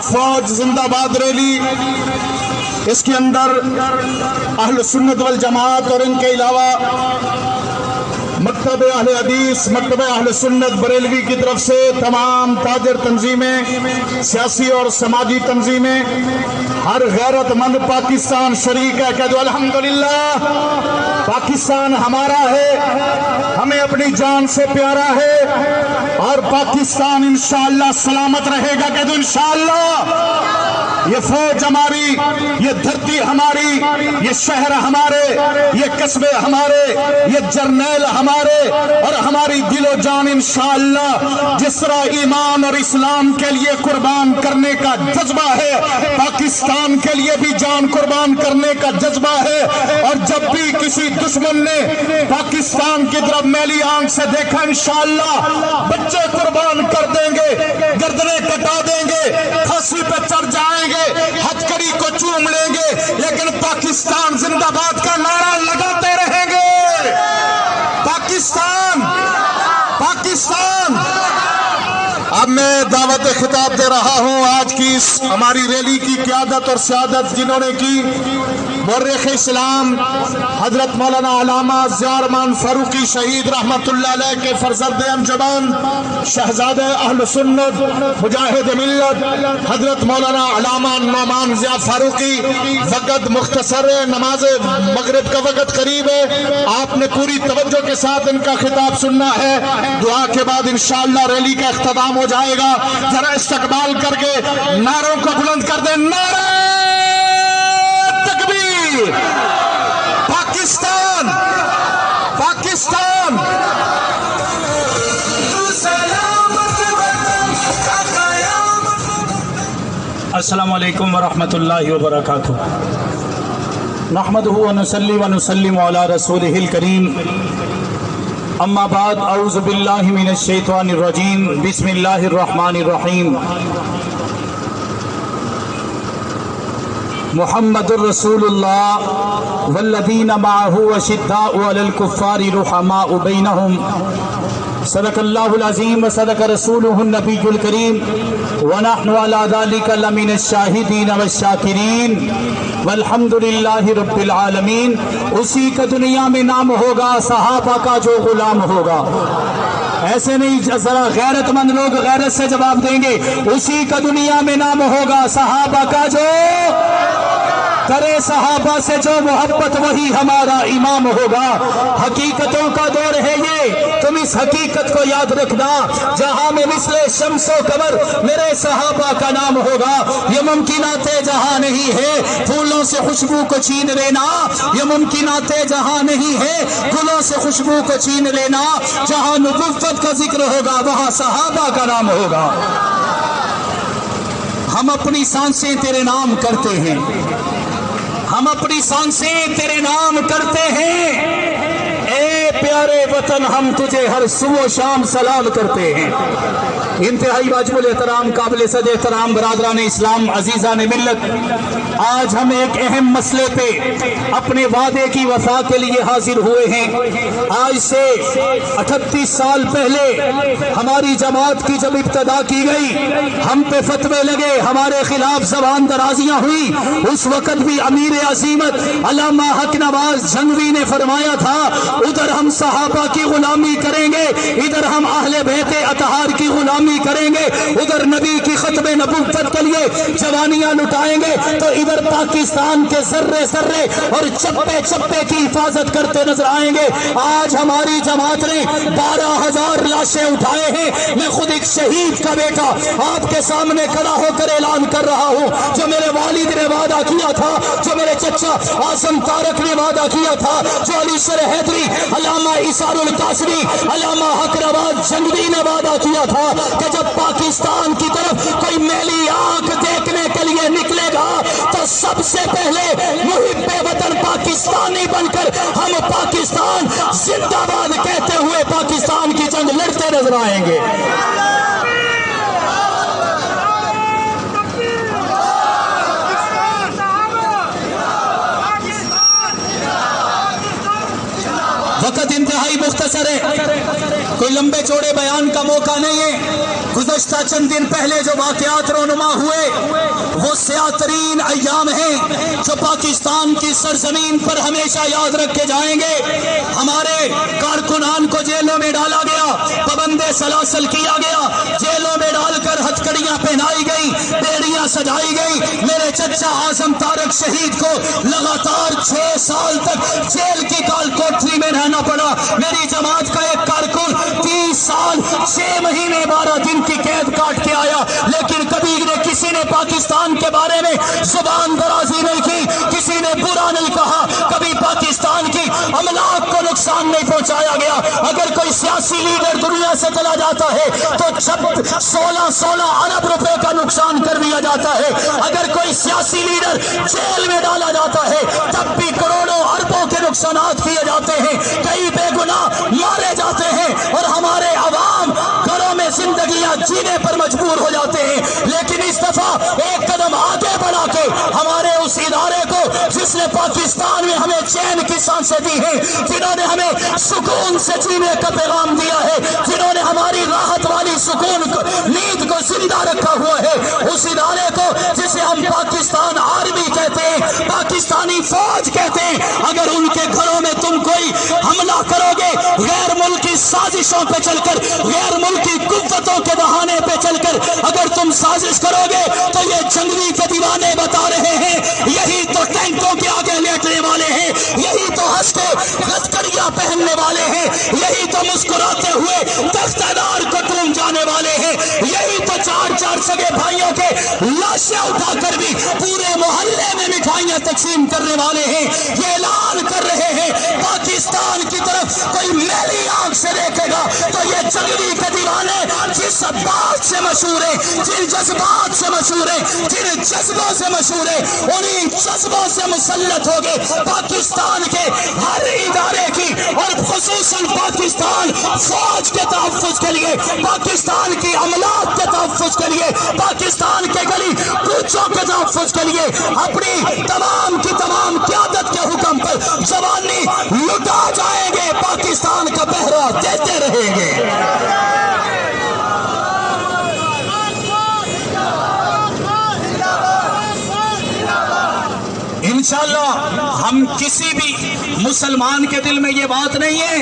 فوج زندہ باد ریلی، اس کے اندر اہل سنت والجماعت اور ان کے علاوہ مکتب اہل حدیث، مکتب اہل سنت بریلوی کی طرف سے تمام تاجر تنظیمیں، سیاسی اور سماجی تنظیمیں، ہر غیرت مند پاکستان شریک ہے۔ کہہ دو الحمدللہ، پاکستان ہمارا ہے، ہمیں اپنی جان سے پیارا ہے، اور پاکستان انشاءاللہ سلامت رہے گا۔ کہہ دو انشاءاللہ۔ یہ فوج ہماری، یہ دھرتی ہماری، یہ شہر ہمارے، یہ قصبے ہمارے، یہ جرنیل ہمارے، اور ہماری دل و جان انشاءاللہ جس طرح ایمان اور اسلام کے لیے قربان کرنے کا جذبہ ہے، پاکستان کے لیے بھی جان قربان کرنے کا جذبہ ہے۔ اور جب بھی کسی دشمن نے پاکستان کی طرف میلی آنکھ سے دیکھا، انشاءاللہ بچے قربان کر دیں گے، گردنیں کٹا دیں گے، پھانسی پہ چڑھ جائیں گے، ہتھکڑی کو چوم لیں گے، لیکن پاکستان زندہ باد کا نعرہ لگاتے رہیں گے۔ پاکستان، پاکستان۔ اب میں دعوت خطاب دے رہا ہوں آج کی اس ہماری ریلی کی قیادت اور سیادت جنہوں نے کی، مورخ اسلام حضرت مولانا علامہ ضیاء الرحمن فاروقی شہید رحمت اللہ علیہ کے فرزند انجمن، شہزادہ اہل سنت مجاہد ملت حضرت مولانا علامہ نعمان ضیاء فاروقی۔ وقت مختصر ہے، نماز مغرب کا وقت قریب ہے، آپ نے پوری توجہ کے ساتھ ان کا خطاب سننا ہے۔ دعا کے بعد انشاءاللہ ریلی کا اختتام ہو جائے گا۔ ذرا استقبال کر کے نعروں کو بلند کر دیں۔ نعرہ پاکستان، پاکستان۔ السلام علیکم ورحمۃ اللہ وبرکاتہ۔ نحمدہ ونصلی ونسلم علی رسولہ الکریم، اما بعد، اعوذ باللہ من الشیطان الرجیم، بسم اللہ الرحمن الرحیم۔ محمد الرسول اللہ والذین معہ اشداء علی الکفار رحماء بینہم، صدق اللہ العظیم وصدق رسولہ النبی الکریم، ونحن علی ذلک لمن الشاہدین والشاکرین، والحمد للہ رب العالمین۔ اسی کا دنیا میں نام ہوگا صحابہ کا جو غلام ہوگا۔ ایسے نہیں، ذرا غیرت مند لوگ غیرت سے جواب دیں گے۔ اسی کا دنیا میں نام ہوگا صحابہ کا جو کرے صحابہ سے جو محبت، وہی ہمارا امام ہوگا۔ حقیقتوں کا دور ہے یہ، تم اس حقیقت کو یاد رکھنا، جہاں میں مثل شمس و قمر میرے صحابہ کا نام ہوگا۔ یہ ممکنات جہاں نہیں ہے پھولوں سے خوشبو کو چھین لینا، یہ ممکنات جہاں نہیں ہے گلوں سے خوشبو کو چھین لینا۔ جہاں نبوت کا ذکر ہوگا وہاں صحابہ کا نام ہوگا۔ ہم اپنی سانسیں تیرے نام کرتے ہیں، ہم اپنی سانسیں تیرے نام کرتے ہیں، اے پیارے وطن ہم تجھے ہر صبح و شام سلام کرتے ہیں۔ انتہائی واجب الاحترام، قابل صد احترام برادران اسلام، عزیزان ملت، آج ہم ایک اہم مسئلے پہ اپنے وعدے کی وفا کے لیے حاضر ہوئے ہیں۔ آج سے 38 سال پہلے ہماری جماعت کی جب ابتدا کی گئی، ہم پہ فتوے لگے، ہمارے خلاف زبان درازیاں ہوئی، اس وقت بھی امیر عظیمت علامہ حق نواز جھنگوی نے فرمایا تھا، ادھر ہم صحابہ کی غلامی کریں گے، ادھر ہم اہل بیت اطہار کی غلامی کریں گے، ادھر نبی کی ختم نبوت کے لیے جوانیاں لٹائیں گے، تو ادھر پاکستان کے ذرے ذرے اور چپے چپے کی حفاظت کرتے نظر آئیں گے۔ آج ہماری جماعت نے 12,000 لاشیں اٹھائے ہیں۔ میں خود ایک شہید کا بیٹا آپ کے سامنے کھڑا ہو کر اعلان کر رہا ہوں، جو میرے والد نے وعدہ کیا تھا، جو میرے چچا اعظم طارق نے وعدہ کیا تھا، جو علی سر حیدری، علامہ اسار القاسمی، علامہ حق نواز جھنگوی نے وعدہ کیا تھا کہ جب پاکستان کی طرف کوئی میلی آنکھ دیکھنے کے لیے نکلے گا تو سب سے پہلے محب وطن پاکستانی بن کر ہم پاکستان زندہ باد کہتے ہوئے پاکستان کی جنگ لڑتے نظر آئیں گے۔ وقت انتہائی مختصر ہے، کوئی لمبے چوڑے بیان کا موقع نہیں ہے۔ गुज़श्ता चंद दिन पहले जो वाक़यात रोनुमा हुए वो स्याह तरीन अय्याम हैं जो पाकिस्तान की सरजमीन पर हमेशा याद रखे जाएंगे। हमारे कारकुनान को जेलों में डाला गया, पाबंदे सलासल किया गया, जेलों में डालकर हथकड़ियां पहनाई गई, बेड़ियां सजाई गई। मेरे चचा आजम तारक शहीद को लगातार 6 साल तक जेल की काल कोठरी में रहना पड़ा। मेरी जमात का एक कारकुन 30 साल 6 महीने 12 दिन की कैद काट के आया, लेकिन कभी किसी ने पाकिस्तान के बारे में जुबान दराजी नहीं की, किसी ने बुरा नहीं कहा, कभी पाकिस्तान की अमलाक को नुकसान नहीं पहुंचाया गया। अगर कोई सियासी लीडर दुनिया से चला जाता है तो 16 अरब रुपए का नुकसान कर दिया जाता है। अगर कोई सियासी लीडर जेल में डाला जाता है तब भी करोड़ों अरबों के नुकसानात किए जाते हैं, कई बेगुनाह मारे जाते हैं और हमारे अवाम घरों में जिंदगियां जीने पर मजबूर हो जाते हैं। लेकिन इस दफा एक कदम आगे बढ़ा के हमारे उस इदारे को जिसने पाकिस्तान में हमें चैन की सांसें दी हैं, जिन्होंने हमें सुकून से जीने का पैगाम दिया है, जिन्होंने हमारी राहत वाली सुकून नींद को जिंदा रखा हुआ है, उस इदारे को जिसे हम पाकिस्तान आर्मी कहते हैं, पाकिस्तानी फौज कहते हैं, अगर उनके घरों में तुम कोई हमला करोगे गैर मुल्की साजिशों पे चलकर, गैर मुल्की कुव्वतों के बहाने पे चलकर अगर तुम साजिश करोगे तो ये जंगली के दीवाने बता रहे हैं, यही तो टैंकों के आगे लेटने वाले हैं, यही तो हंस के हथकड़ियां पहनने वाले हैं, यही तो मुस्कुराते हुए तख्तादार को टूम जाने वाले हैं, यही तो 4 सगे भाइयों के लाशें उठाकर भी पूरे मोहल्ले में मिठाइयां तकसीम करने वाले हैं। ये ऐलान कर रहे हैं पाकिस्तान की तरफ कोई मैली आंख से देखेगा तो ये जंगली के दीवाने जिस बात से मशहूर है, जिन जज्बात से मशहूर है, जिन जज्बों से मशहूर है, उन्हीं जज्बों से मुसल्लत हो गए पाकिस्तान के हर इदारे की और खुसूसन पाकिस्तान फौज के तहफ्फुज़ के लिए, पाकिस्तान की अमलाक के तहफ्फुज़ के लिए, पाकिस्तान के गली कूचों के तहफ्फुज़ के लिए अपनी तमाम की तमाम क़यादत के हुक्म पर जवानी लुटा जाएंगे, पाकिस्तान का पहरा देते रहेंगे। इंशाअल्लाह हम किसी भी मुसलमान के दिल में ये बात नहीं है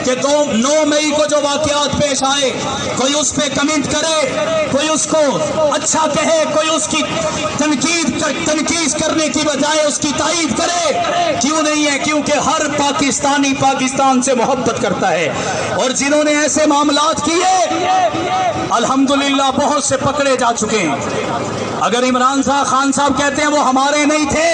कि 9 मई को जो वाक़यात पेश आए कोई उस पे कमेंट करे, कोई उसको अच्छा कहे, कोई उसकी तनकीद करने की बजाय उसकी तारीफ करे। क्यों नहीं है? क्योंकि हर पाकिस्तानी पाकिस्तान से मोहब्बत करता है और जिन्होंने ऐसे मामलात किए अल्हम्दुलिल्लाह बहुत से पकड़े जा चुके हैं। अगर इमरान खान साहब कहते हैं वो हमारे नहीं थे,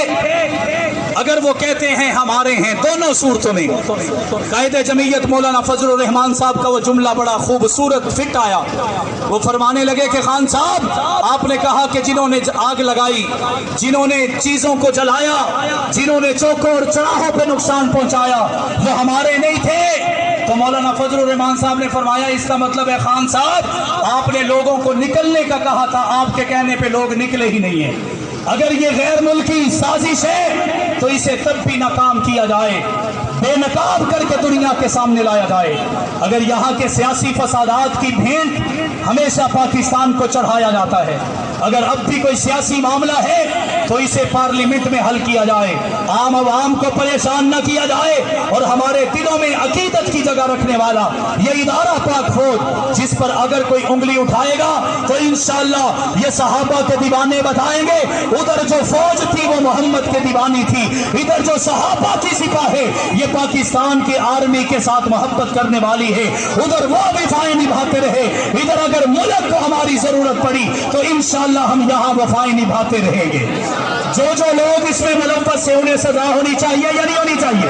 अगर वो कहते हैं हमारे हैं, दोनों सूरतों में कायदे जमीयत मौलाना फजलुर रहमान साहब का वो जुमला बड़ा खूबसूरत फिट आया। वो फरमाने लगे कि खान साहब आपने कहा कि जिन्होंने आग लगाई, जिन्होंने चीजों को जलाया, जिन्होंने चौकों और चौराहों पे नुकसान पहुंचाया वो हमारे नहीं थे। तो मौलाना फजलुर रहमान साहब ने फरमाया इसका मतलब है खान साहब आपने लोगों को निकलने का कहा था, आपके कहने पे लोग निकले ही नहीं है। अगर ये गैर मुल्की साजिश है तो इसे तब भी नाकाम किया जाए, बेनकाब करके दुनिया के सामने लाया जाए। अगर यहाँ के सियासी फसादात की भेंट हमेशा पाकिस्तान को चढ़ाया जाता है, अगर अब भी कोई सियासी मामला है तो इसे पार्लियामेंट में हल किया जाए, आम आवाम को परेशान न किया जाए और हमारे दिलों में अकीदत की जगह रखने वाला ये इदारा पाक फौज जिस पर अगर कोई उंगली उठाएगा तो इंशाअल्लाह ये सहाबा के दीवाने बताएंगे। उधर जो फौज थी वो मोहम्मद के दीवानी थी, इधर जो सहाबा की सिपा है ये पाकिस्तान की आर्मी के साथ मोहब्बत करने वाली है, उधर वो वफाएं निभाते रहे, इधर अगर मुल्क को हमारी जरूरत पड़ी तो इंशाअल्लाह हम यहाँ वफाएं निभाते रहेंगे। जो लोग इसमें मुलव्वस है उन्हें सजा होनी चाहिए या नहीं होनी चाहिए?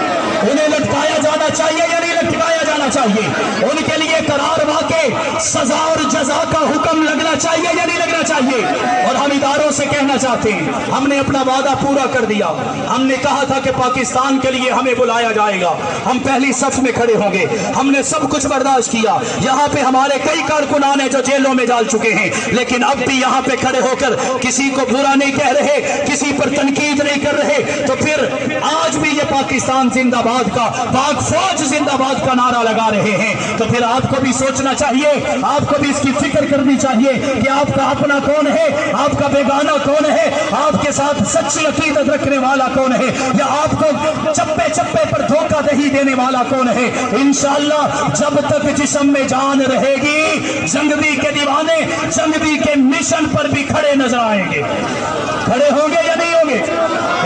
उन्हें लटकाया जाना चाहिए या नहीं लटकाया जाना चाहिए? उनके लिए करार वाक़े सजा और जजा का हुक्म लगना चाहिए या नहीं लगना चाहिए? और हम इदारों से कहना चाहते हैं। हमने अपना वादा पूरा कर दिया। हमने कहा था कि पाकिस्तान के लिए हमें बुलाया जाएगा, हम पहली सफ में खड़े होंगे। हमने सब कुछ बर्दाश्त किया। यहाँ पे हमारे कई कारकुनान हैं जो जेलों में डाल चुके हैं, लेकिन अब भी यहाँ पे खड़े होकर किसी को बुरा नहीं कह रहे, किसी पर तनकीद नहीं कर रहे। तो फिर आज भी ये पाकिस्तान जिंदाबाद का, पाक फौज जिंदाबाद का नारा लगा रहे हैं। तो फिर आपको भी सोचना चाहिए, आपको भी इसकी फिक्र करनी चाहिए कि आपका अपना कौन है, आपका बेगाना कौन है, आपके साथ सच्ची अकीदत रखने वाला कौन है, या आपको चप्पे चप्पे पर धोखा दही देने वाला कौन है। इंशाअल्लाह जब तक जिस्म में जान रहेगी, जंगवी के दीवाने जंगवी के मिशन पर भी खड़े नजर आएंगे। खड़े होंगे या नहीं होंगे?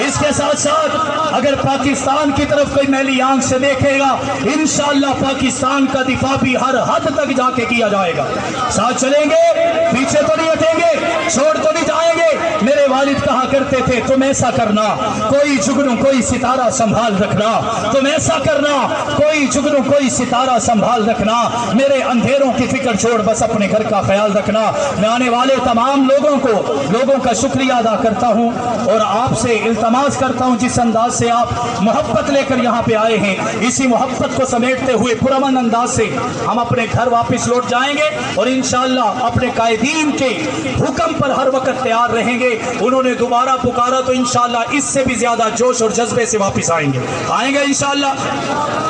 इसके साथ साथ अगर पाकिस्तान की तरफ कोई मैली आंख से देखेगा, इंशाअल्लाह पाकिस्तान का दिफा भी हर हद तक जाके किया जाएगा। साथ चलेंगे, पीछे तो नहीं हटेंगे, छोड़ तो नहीं जाएंगे। मेरे वालिद कहा करते थे, तुम ऐसा करना, कोई जुगनू कोई सितारा संभाल रखना, तुम ऐसा करना, कोई जुगनू कोई सितारा संभाल रखना। मेरे अंधेरों की फिक्र छोड़ बस अपने घर का ख्याल रखना। मैं आने वाले तमाम लोगों का शुक्रिया अदा करता हूं और आपसे इल्तमास करता हूं, जिस अंदाज से आप मोहब्बत लेकर यहाँ पे आए हैं, इसी मोहब्बत को समेटते हुए पुरअमन अंदाज से हम अपने घर वापस लौट जाएंगे और इंशाअल्लाह अपने कायदीन के हुक्म पर हर वक्त तैयार रहेंगे। उन्होंने दोबारा पुकारा तो इंशाअल्लाह इससे भी ज्यादा जोश और जज्बे से वापस आएंगे इंशाअल्लाह।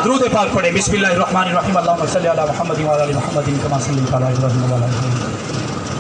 दुरूद पाक पढ़े। बिस्मिल्लाहिर्रहमानिर्रहीम। अल्लाहुम्मा सल्ली अला मुहम्मदिन व अला आलि मुहम्मदिन कमा सल्लैता अला इब्राहीम व अला आलि इब्राहीम।